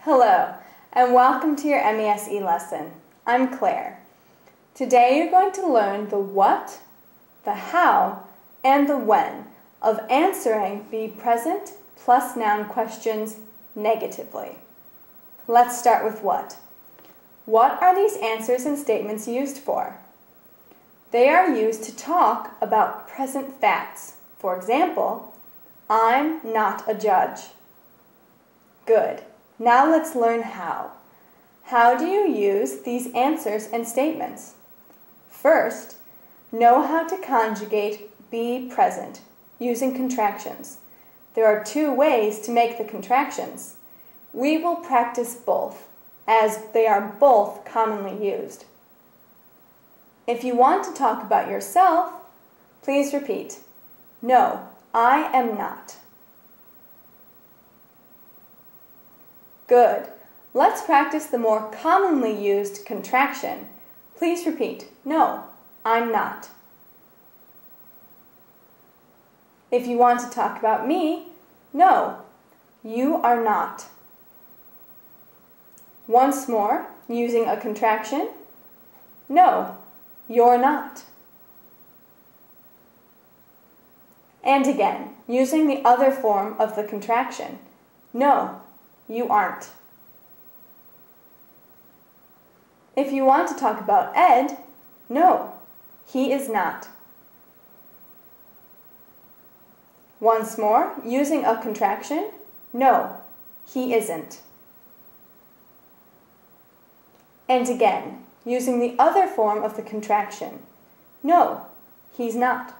Hello, and welcome to your MES lesson. I'm Claire. Today you're going to learn the what, the how, and the when of answering the present plus noun questions negatively. Let's start with what. What are these answers and statements used for? They are used to talk about present facts. For example, I'm not a judge. Good. Now let's learn how. How do you use these answers and statements? First, know how to conjugate be present using contractions. There are two ways to make the contractions. We will practice both, as they are both commonly used. If you want to talk about yourself, please repeat, no, I am not. Good. Let's practice the more commonly used contraction. Please repeat, no, I'm not. If you want to talk about me, no, you are not. Once more, using a contraction, no, you're not. And again, using the other form of the contraction, no, you aren't. If you want to talk about Ed, no, he is not. Once more, using a contraction, no, he isn't. And again, using the other form of the contraction, no, he's not.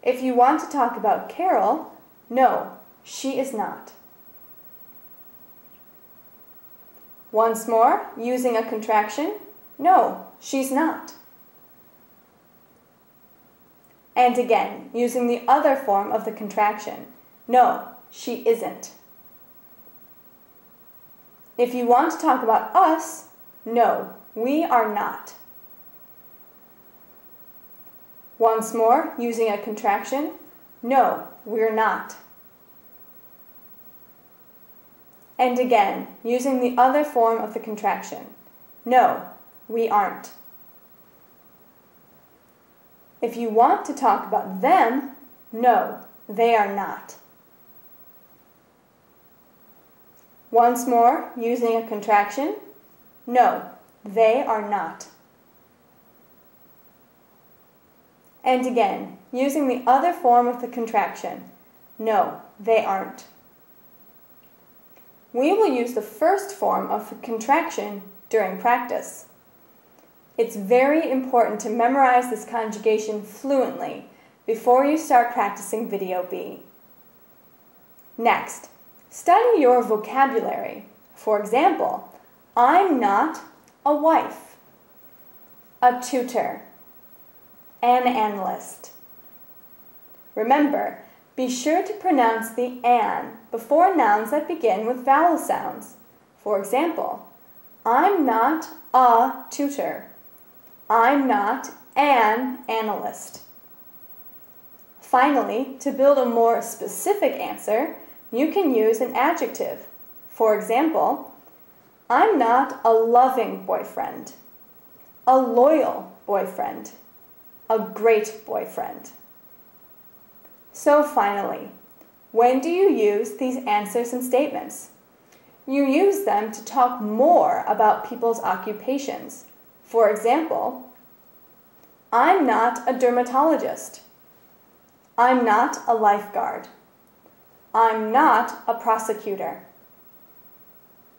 If you want to talk about Carol, no, she is not. Once more, using a contraction, no, she's not. And again, using the other form of the contraction, no, she isn't. If you want to talk about us, no, we are not. Once more, using a contraction, no, we're not. And again, using the other form of the contraction, no, we aren't. If you want to talk about them, no, they are not. Once more, using a contraction, no, they are not. And again, using the other form of the contraction, no, they aren't. We will use the first form of the contraction during practice. It's very important to memorize this conjugation fluently before you start practicing Video B. Next, study your vocabulary. For example, I'm not a wife, a tutor, an analyst. Remember, be sure to pronounce the an before nouns that begin with vowel sounds. For example, I'm not a tutor. I'm not an analyst. Finally, to build a more specific answer, you can use an adjective. For example, I'm not a loving boyfriend, a loyal boyfriend, a great boyfriend. So finally, when do you use these answers and statements? You use them to talk more about people's occupations. For example, I'm not a dermatologist. I'm not a lifeguard. I'm not a prosecutor.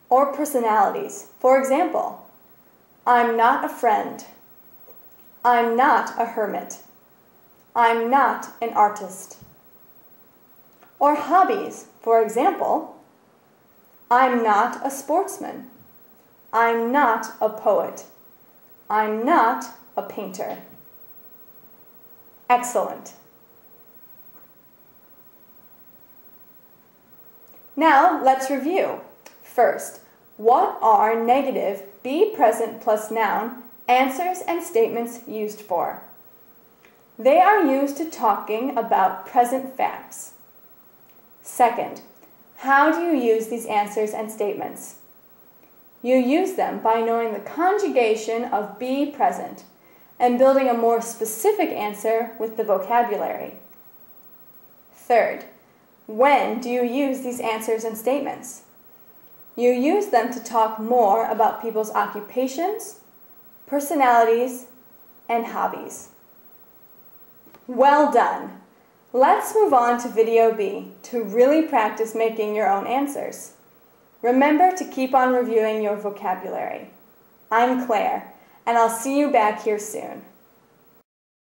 Or personalities. For example, I'm not a friend. I'm not a hermit. I'm not an artist. Or hobbies. For example, I'm not a sportsman. I'm not a poet. I'm not a painter. Excellent. Now let's review. First, what are negative be present plus noun answers and statements used for? They are used to talking about present facts. Second, How do you use these answers and statements? You use them by knowing the conjugation of be present and building a more specific answer with the vocabulary. Third, when do you use these answers and statements? You use them to talk more about people's occupations, personalities, and hobbies. Well done! Let's move on to video B to really practice making your own answers. Remember to keep on reviewing your vocabulary. I'm Claire, and I'll see you back here soon.